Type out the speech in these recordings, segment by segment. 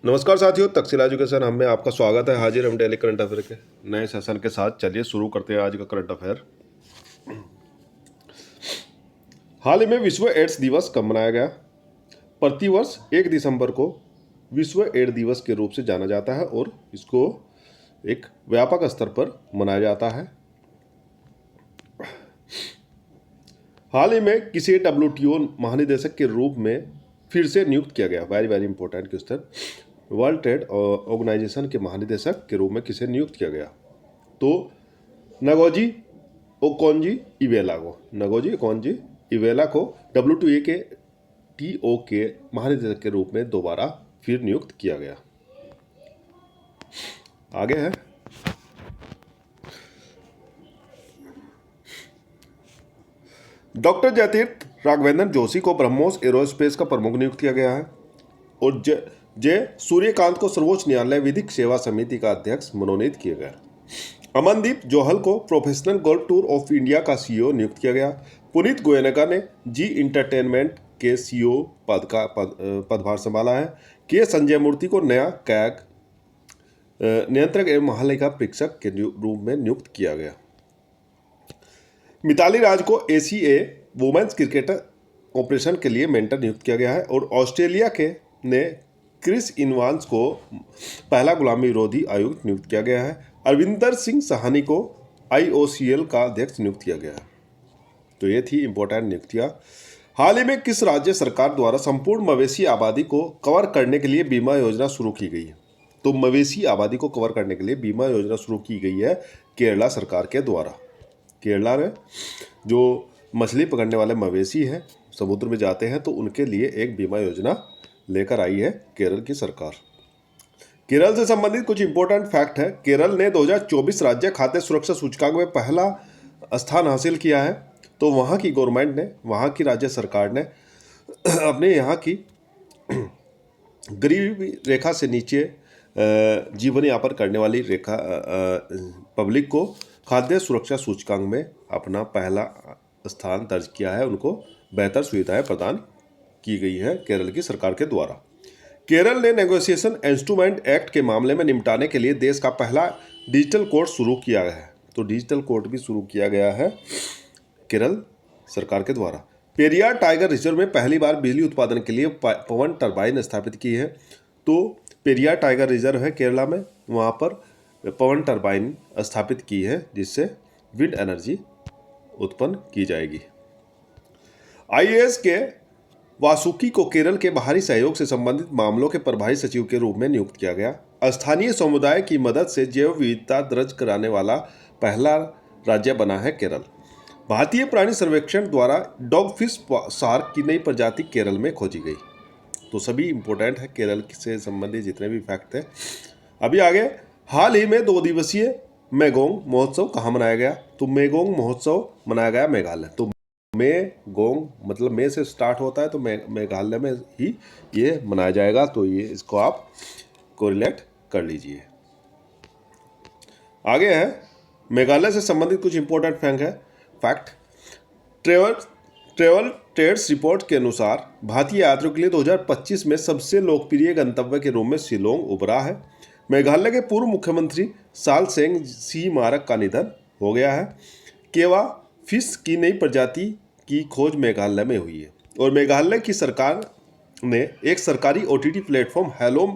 नमस्कार साथियों, तकसील एजुकेशन हम में आपका स्वागत है। हाजिर हम डेली करंट अफेयर के नए सेशन के साथ। चलिए शुरू करते हैं आज का करंट अफेयर। हाल ही में विश्व एड्स दिवस कब मनाया गया? प्रतिवर्ष 1 दिसंबर को विश्व एड्स दिवस के रूप से जाना जाता है और इसको एक व्यापक स्तर पर मनाया जाता है। हाल ही में किसे WTO महानिदेशक के रूप में फिर से नियुक्त किया गया? Very very important question. World Trade Organization के महानिदेशक के रूप में किसे नियुक्त किया गया? तो नगोजी ओकोंजी इवेला को WTO के महानिदेशक के रूप में दोबारा फिर नियुक्त किया गया। आगे है डॉक्टर जयतीर्थ राघवेंद्र जोशी को ब्रह्मोस एरोस्पेस का प्रमुख नियुक्त किया गया है और जय सूर्यकांत को सर्वोच्च न्यायालय विधिक सेवा समिति का अध्यक्ष मनोनीत किया गया। अमनदीप जोहल को professional golf tour of India का CEO नियुक्त किया गया। पुनीत गोयनका ने जी इंटरटेनमेंट के CEO पदभार संभाला है। के संजय मूर्ति को नया कैग नियंत्रक एवं महालेखा परीक्षक के रूप में नियुक्त किया गया। मिताली राज को ACA वुमेन्स क्रिकेटर ऑपरेशन के लिए मेंटर नियुक्त किया गया है और ऑस्ट्रेलिया ने क्रिस इवांस को पहला गुलामी विरोधी आयुक्त नियुक्त किया गया है। अरविंदर सिंह सहानी को IOCL का अध्यक्ष नियुक्त किया गया है। तो ये थी इंपॉर्टेंट नियुक्तियां। हाल ही में किस राज्य सरकार द्वारा संपूर्ण मवेशी आबादी को कवर करने के लिए बीमा योजना शुरू की गई है? तो मवेशी आबादी को कवर करने के लिए बीमा योजना शुरू की गई है केरला सरकार के द्वारा। केरला में जो मछली पकड़ने वाले मवेशी हैं, समुद्र में जाते हैं, तो उनके लिए एक बीमा योजना लेकर आई है केरल की सरकार। केरल से संबंधित कुछ इंपॉर्टेंट फैक्ट है। केरल ने 2024 राज्य खाद्य सुरक्षा सूचकांक में पहला स्थान हासिल किया है। तो वहाँ की गवर्नमेंट ने, वहाँ की राज्य सरकार ने अपने यहाँ की गरीबी रेखा से नीचे जीवन यापन करने वाली रेखा पब्लिक को खाद्य सुरक्षा सूचकांक में अपना पहला स्थान दर्ज किया है। उनको बेहतर सुविधाएं प्रदान की गई है केरल की सरकार के द्वारा। केरल ने नेगोशिएशन इंस्ट्रूमेंट एक्ट के मामले में निपटाने के लिए देश का पहला डिजिटल कोर्ट शुरू किया है। तो डिजिटल कोर्ट भी शुरू किया गया है केरल सरकार के द्वारा। पेरियार टाइगर रिजर्व में पहली बार बिजली उत्पादन के लिए पवन टरबाइन स्थापित की है। तो पेरियार टाइगर रिजर्व है केरला में, वहाँ पर पवन टरबाइन स्थापित की है जिससे विंड एनर्जी उत्पन्न की जाएगी। IAS के वासुकी को केरल के बाहरी सहयोग से संबंधित मामलों के प्रभारी सचिव के रूप में नियुक्त किया गया। स्थानीय समुदाय की मदद से जैव विविधता दर्ज कराने वाला पहला राज्य बना है केरल। भारतीय प्राणी सर्वेक्षण द्वारा डॉगफिश शार्क की नई प्रजाति केरल में खोजी गई। तो सभी इंपॉर्टेंट है केरल से संबंधित जितने भी फैक्ट हैं। अभी आगे, हाल ही में 2 दिवसीय मेगोंग महोत्सव कहाँ मनाया गया? तो मेगोंग महोत्सव मनाया गया मेघालय। तो मेगोंग मतलब मे से स्टार्ट होता है, तो मेघालय में ही ये मनाया जाएगा। तो ये इसको आप कोरिलेट कर लीजिए। आगे है मेघालय से संबंधित कुछ important fact. Travel trades report के अनुसार भारतीय यात्रियों के लिए 2025 में सबसे लोकप्रिय गंतव्य के रूप में शिलोंग उभरा है। मेघालय के पूर्व मुख्यमंत्री सालसेंग सीमारक का निधन हो गया है। केवा फिश की नई प्रजाति की खोज मेघालय में हुई है और मेघालय की सरकार ने एक सरकारी OTT platform hello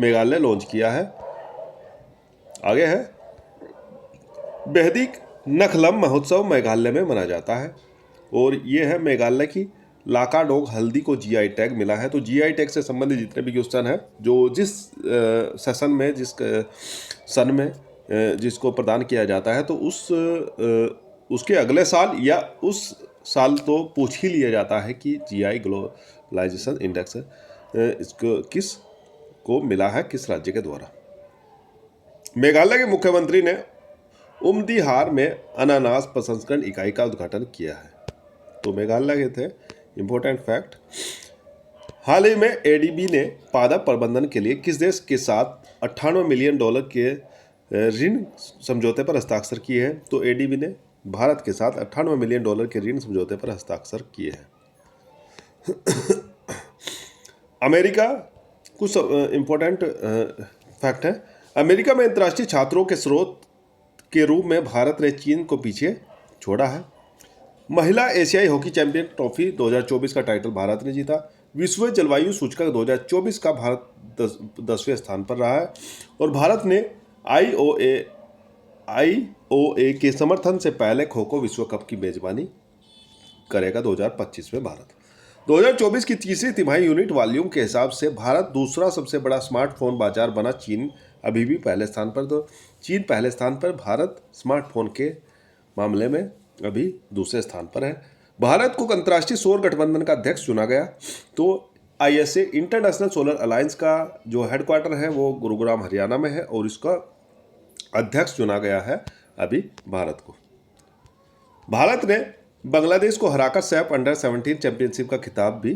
Meghalaya launch किया है। आगे है, बेहदी नखलम महोत्सव मेघालय में मनाया जाता है और ये है मेघालय की लाकाडोंग हल्दी को GI टैग मिला है। तो GI टैग से संबंधित जितने भी क्वेश्चन है, जो जिस सेशन में, जिस सन में जिसको प्रदान किया जाता है, तो उसके अगले साल या उस साल तो पूछ ही लिया जाता है कि GI ग्लोबलाइजेशन इंडेक्स इसको किस को मिला है, किस राज्य के द्वारा। मेघालय के मुख्यमंत्री ने उमदीहार में अनानास प्रसंस्करण इकाई का उद्घाटन किया है। तो मेघालय के थे इंपॉर्टेंट फैक्ट। हाल ही में ADB ने पादप प्रबंधन के लिए किस देश के साथ $98 मिलियन के ऋण समझौते पर हस्ताक्षर किए हैं? तो ADB ने भारत के साथ $98 मिलियन के ऋण समझौते पर हस्ताक्षर किए हैं। अमेरिका कुछ इम्पोर्टेंट फैक्ट है। अमेरिका में अंतर्राष्ट्रीय छात्रों के स्रोत के रूप में भारत ने चीन को पीछे छोड़ा है। महिला एशियाई हॉकी चैंपियन ट्रॉफी 2024 का टाइटल भारत ने जीता। विश्व जलवायु सूचकांक 2024 का भारत 10वें स्थान पर रहा है। और भारत ने आईओए के समर्थन से पहले खो खो विश्व कप की मेजबानी करेगा 2025 में। भारत 2024 की तीसरी तिमाही यूनिट वॉल्यूम के हिसाब से भारत दूसरा सबसे बड़ा स्मार्टफोन बाजार बना। चीन अभी भी पहले स्थान पर, तो चीन पहले स्थान पर, भारत स्मार्टफोन के मामले में अभी दूसरे स्थान पर है। भारत को अंतर्राष्ट्रीय सौर गठबंधन का अध्यक्ष चुना गया। तो आईएसए इंटरनेशनल सोलर अलायंस का जो हेडक्वार्टर है वो गुरुग्राम हरियाणा में है और इसका अध्यक्ष चुना गया है अभी भारत को। भारत ने बांग्लादेश को हराकर सैफ अंडर-17 चैंपियनशिप का खिताब भी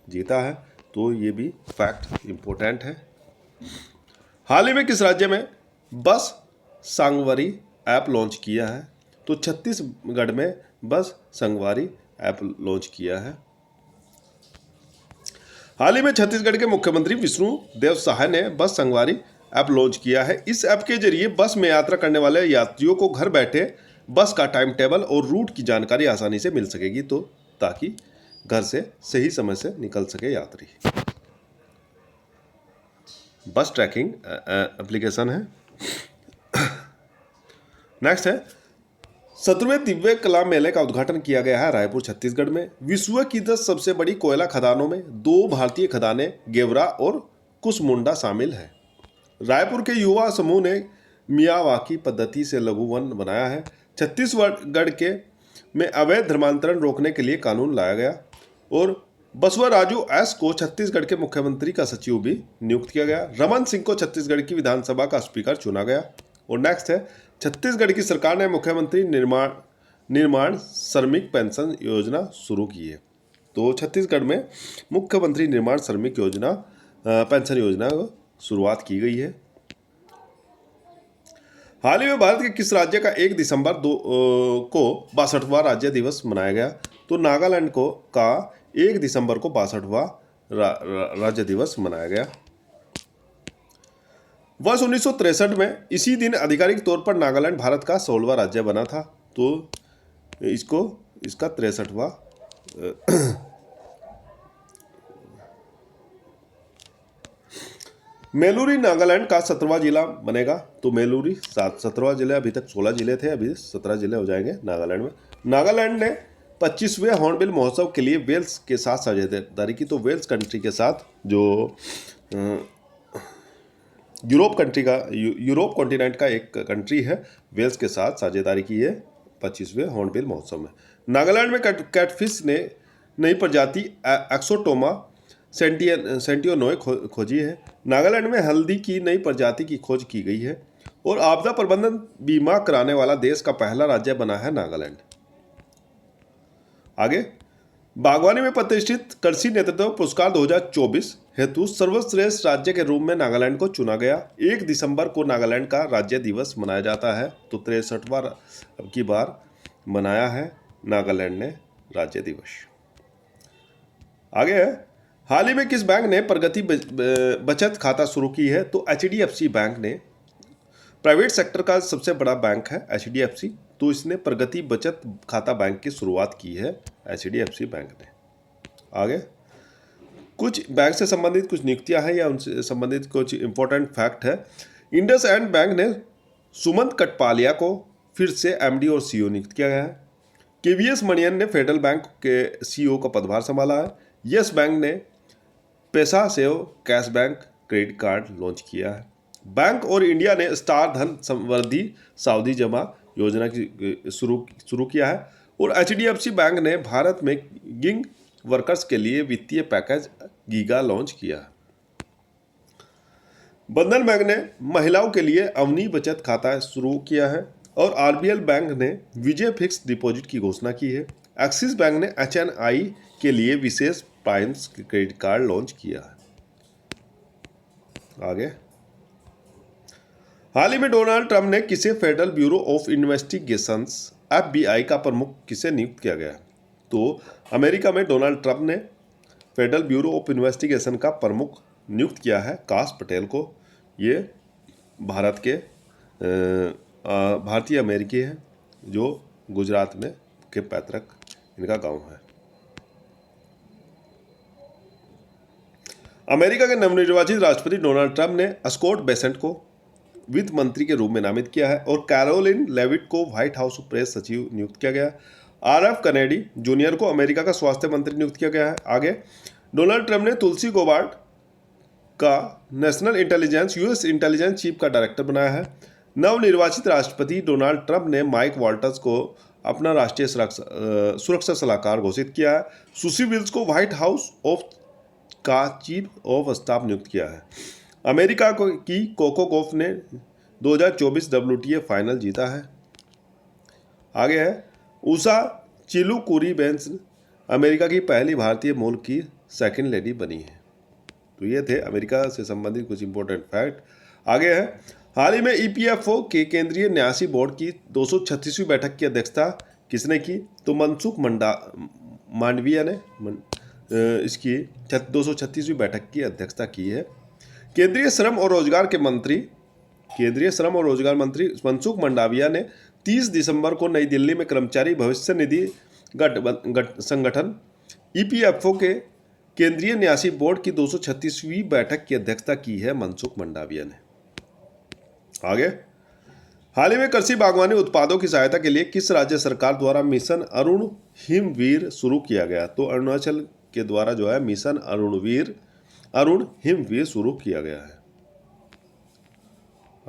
जीता है। तो ये भी फैक्ट इम्पोर्टेंट है। हाल ही में किस राज्य में बस संगवारी ऐप लॉन्च किया है? तो छत्तीसगढ़ में बस संगवारी ऐप लॉन्च किया है। हाल ही में छत्तीसगढ़ के मुख्यमंत्री विष्णुदेव साय ने बस संगवारी ऐप लॉन्च किया है। इस ऐप के जरिए बस में यात्रा करने वाले यात्रियों को घर बैठे बस का टाइम टेबल और रूट की जानकारी आसानी से मिल सकेगी, तो ताकि घर से सही समय से निकल सके यात्री। बस ट्रैकिंग एप्लीकेशन है। नेक्स्ट है 17वें दिव्य कला मेले का उद्घाटन किया गया है रायपुर छत्तीसगढ़ में। विश्व की 10 सबसे बड़ी कोयला खदानों में 2 भारतीय खदानें गेवरा और कुसमुंडा शामिल है। रायपुर के युवा समूह ने मियावाकी पद्धति से लघु वन बनाया है। छत्तीसगढ़ के में अवैध धर्मांतरण रोकने के लिए कानून लाया गया। और बसवराजू एस को छत्तीसगढ़ के मुख्यमंत्री का सचिव भी नियुक्त किया गया। रमन सिंह को छत्तीसगढ़ की विधानसभा का स्पीकर चुना गया। और नेक्स्ट है छत्तीसगढ़ की सरकार ने मुख्यमंत्री निर्माण श्रमिक पेंशन योजना शुरू की है। तो छत्तीसगढ़ में मुख्यमंत्री निर्माण श्रमिक योजना पेंशन योजना को शुरुआत की गई है। हाल ही में भारत के किस राज्य का 1 दिसंबर को 62वां राज्य दिवस मनाया गया? तो नागालैंड का 1 दिसंबर को 62वां राज्य दिवस मनाया गया। वर्ष 1963 में इसी दिन आधिकारिक तौर पर नागालैंड भारत का 16वां राज्य बना था। तो इसका 63वां मेलूरी नागालैंड का 17वां जिला बनेगा। तो मेलूरी 17वां जिला, अभी तक 16 जिले थे, अभी 17 जिले हो जाएंगे नागालैंड में। नागालैंड ने 25वें हॉर्नबिल महोत्सव के लिए वेल्स के साथ साझेदारी की। तो वेल्स कंट्री के साथ जो यूरोप कॉन्टिनेंट का एक कंट्री है, वेल्स के साथ साझेदारी की है 25वें हॉर्नबिल महोत्सव में। नागालैंड में कैटफिश ने नई प्रजाति एक्सोटोमा सेंटियोनोए खोजी है। नागालैंड में हल्दी की नई प्रजाति की खोज की गई है। और आपदा प्रबंधन बीमा कराने वाला देश का पहला राज्य बना है नागालैंड। आगे बागवानी में प्रतिष्ठित कृषि नेतृत्व पुरस्कार 2024 हेतु सर्वश्रेष्ठ राज्य के रूप में नागालैंड को चुना गया। 1 दिसंबर को नागालैंड का राज्य दिवस मनाया जाता है। तो 63वां अब की बार मनाया है नागालैंड ने राज्य दिवस। आगे है हाल ही में किस बैंक ने प्रगति बचत खाता शुरू की है? तो HDFC बैंक ने, प्राइवेट सेक्टर का सबसे बड़ा बैंक है HDFC, तो इसने प्रगति बचत खाता बैंक की शुरुआत की है HDFC बैंक ने। आगे कुछ बैंक से संबंधित कुछ नियुक्तियां हैं या उनसे संबंधित कुछ इंपॉर्टेंट फैक्ट है। इंडसइंड बैंक ने सुमंत कटपालिया को फिर से MD और CEO नियुक्त किया गया है। KVS मणियन ने फेडरल बैंक के CEO का पदभार संभाला है। यस बैंक ने पैसा save cash bank credit card launch किया है। बैंक और इंडिया ने स्टार धन समृद्धि सावधि जमा योजना की शुरू किया है। और HDFC बैंक ने भारत में गिग वर्कर्स के लिए वित्तीय पैकेज गीगा लॉन्च किया है। बंधन बैंक ने महिलाओं के लिए अवनी बचत खाता शुरू किया है। और RBL बैंक ने विजय फिक्स डिपॉजिट की घोषणा की है। एक्सिस बैंक ने HNI के लिए विशेष प्राइम्स क्रेडिट कार्ड लॉन्च किया है। आगे हाल ही में डोनाल्ड ट्रंप ने किसे federal bureau of investigations FBI का प्रमुख किसे नियुक्त किया गया? तो अमेरिका में डोनाल्ड ट्रंप ने फेडरल ब्यूरो ऑफ इन्वेस्टिगेशन का प्रमुख नियुक्त किया है काश पटेल को। ये भारत के भारतीय अमेरिकी हैं जो गुजरात में के पैतृक इनका गांव है। अमेरिका के नवनिर्वाचित राष्ट्रपति डोनाल्ड ट्रंप ने स्कॉट बेसेंट को वित्त मंत्री के रूप में नामित किया है और कैरोलिन लेविट को व्हाइट हाउस प्रेस सचिव नियुक्त किया गया। RF कैनेडी जूनियर को अमेरिका का स्वास्थ्य मंत्री नियुक्त किया गया है। आगे डोनाल्ड ट्रंप ने तुलसी गबार्ड का national intelligence US intelligence chief का डायरेक्टर बनाया है। नवनिर्वाचित राष्ट्रपति डोनाल्ड ट्रंप ने माइक वॉल्टर्स को अपना राष्ट्रीय सुरक्षा सलाहकार घोषित किया है। सुसी विल्स को व्हाइट हाउस ऑफ का चीफ ऑफ स्टाफ नियुक्त किया है। अमेरिका की कोको गॉफ ने 2024 WTA फाइनल जीता है। आगे है उषा चिलुकुरीबेंस अमेरिका की पहली भारतीय मूल की सेकंड लेडी बनी है। तो ये थे अमेरिका से संबंधित कुछ इंपॉर्टेंट फैक्ट। आगे है हाल ही में EPFO के केंद्रीय न्यासी बोर्ड की 236वीं बैठक की अध्यक्षता किसने की? तो मनसुख मांडविया ने इसकी 236वीं बैठक की अध्यक्षता की है। केंद्रीय श्रम और रोजगार मंत्री मनसुख मंडाविया ने 30 दिसंबर को नई दिल्ली में कर्मचारी भविष्य निधि संगठन EPFO के केंद्रीय न्यासी बोर्ड की 236वीं बैठक की अध्यक्षता की है मनसुख मंडाविया ने। आगे हाल ही में कृषि बागवानी उत्पादों की सहायता के लिए किस राज्य सरकार द्वारा मिशन अरुण हिमवीर शुरू किया गया? तो अरुणाचल के द्वारा जो है मिशन अरुण हिमवीर शुरू किया गया है।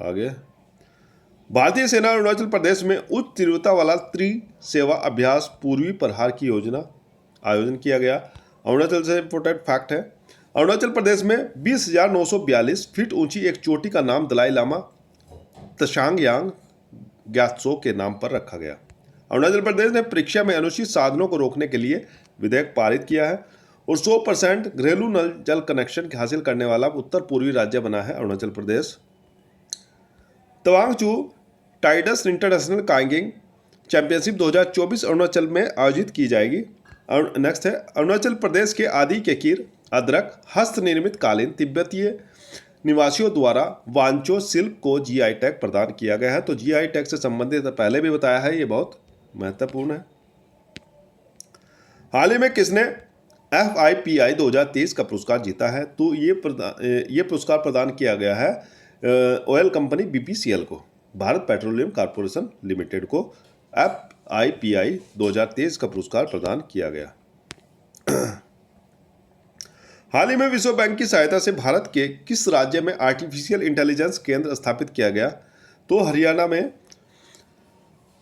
आगे भारतीय सेना अरुणाचल प्रदेश में उच्च तीव्रता वाला त्रिसेवा अभ्यास पूर्वी प्रहार की आयोजन किया गया। अरुणाचल से इंपॉर्टेंट फैक्ट है अरुणाचल प्रदेश में 20,942 फीट ऊंची एक चोटी का नाम दलाई लामा त्सांगयांग ग्यात्सो के नाम पर रखा गया। अरुणाचल प्रदेश ने परीक्षा में अनुचित साधनों को रोकने के लिए विधेयक पारित किया है और 100% घरेलू नल जल कनेक्शन हासिल करने वाला उत्तर पूर्वी राज्य बना है अरुणाचल प्रदेश। तवांग चू टाइडस इंटरनेशनल काइंगिंग चैंपियनशिप 2024 अरुणाचल में आयोजित की जाएगी। नेक्स्ट है अरुणाचल प्रदेश के आदि के कीर अदरक हस्त निर्मित कालीन तिब्बतीय निवासियों द्वारा वांचो शिल्प को GI टैग प्रदान किया गया है। तो GI टैग से संबंधित पहले भी बताया है, ये बहुत महत्वपूर्ण है। हाल ही में किसने FIPI 2023 का पुरस्कार जीता है? तो ये पुरस्कार प्रदान किया गया है ऑयल कंपनी BPCL को, भारत पेट्रोलियम कॉर्पोरेशन लिमिटेड को FIPI 2023 का पुरस्कार प्रदान किया गया। हाल ही में विश्व बैंक की सहायता से भारत के किस राज्य में आर्टिफिशियल इंटेलिजेंस केंद्र स्थापित किया गया? तो हरियाणा में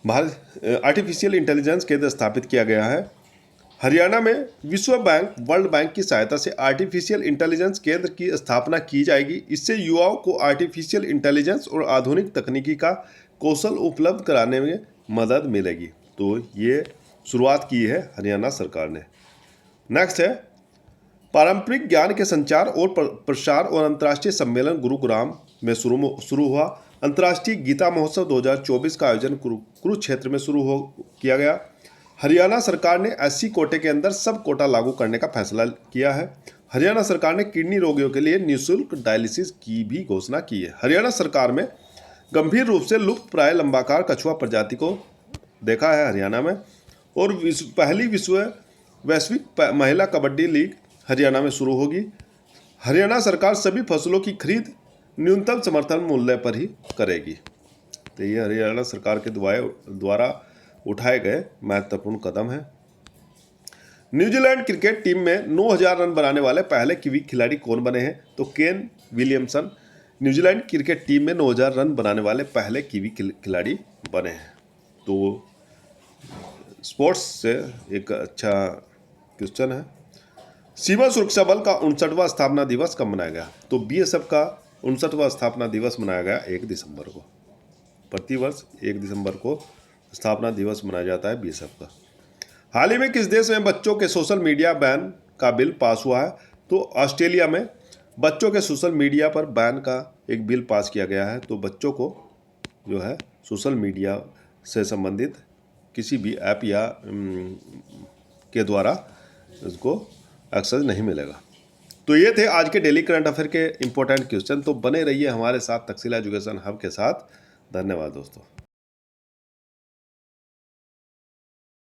भारत आर्टिफिशियल इंटेलिजेंस केंद्र स्थापित किया गया है। हरियाणा में विश्व बैंक वर्ल्ड बैंक की सहायता से आर्टिफिशियल इंटेलिजेंस केंद्र की स्थापना की जाएगी। इससे युवाओं को आर्टिफिशियल इंटेलिजेंस और आधुनिक तकनीकी का कौशल उपलब्ध कराने में मदद मिलेगी। तो ये शुरुआत की है हरियाणा सरकार ने। नेक्स्ट है पारंपरिक ज्ञान के संचार और प्रसार और अंतर्राष्ट्रीय सम्मेलन गुरुग्राम में शुरू हुआ। अंतर्राष्ट्रीय गीता महोत्सव 2024 का आयोजन कुरुक्षेत्र में किया गया। हरियाणा सरकार ने SC कोटे के अंदर सब कोटा लागू करने का फैसला किया है। हरियाणा सरकार ने किडनी रोगियों के लिए निःशुल्क डायलिसिस की भी घोषणा की है। हरियाणा सरकार में गंभीर रूप से लुप्त प्राय लंबाकार कछुआ प्रजाति को देखा है हरियाणा में। और पहली वैश्विक महिला कबड्डी लीग हरियाणा में शुरू होगी। हरियाणा सरकार सभी फसलों की खरीद न्यूनतम समर्थन मूल्य पर ही करेगी। तो ये हरियाणा सरकार के द्वारा उठाए गए महत्वपूर्ण कदम है। न्यूजीलैंड क्रिकेट टीम में 9,000 रन बनाने वाले पहले कीवी खिलाड़ी कौन बने हैं? तो Kane Williamson New Zealand cricket team में 9,000 रन बनाने वाले पहले कीवी खिलाड़ी बने हैं। तो स्पोर्ट्स से एक अच्छा क्वेश्चन है। सीमा सुरक्षा बल का 59वां स्थापना दिवस कब मनाया गया? तो BSF का 59वां स्थापना दिवस मनाया गया 1 दिसंबर को। प्रतिवर्ष 1 दिसंबर को स्थापना दिवस मनाया जाता है BSF का। हाल ही में किस देश में बच्चों के सोशल मीडिया बैन का बिल पास हुआ है? तो ऑस्ट्रेलिया में बच्चों के सोशल मीडिया पर बैन का एक बिल पास किया गया है। तो बच्चों को जो है सोशल मीडिया से संबंधित किसी भी ऐप या के द्वारा उसको एक्सेस नहीं मिलेगा। तो ये थे आज के डेली करंट अफेयर के इंपॉर्टेंट क्वेश्चन। तो बने रहिए हमारे साथ तक्षशिला एजुकेशन हब के साथ। धन्यवाद दोस्तों।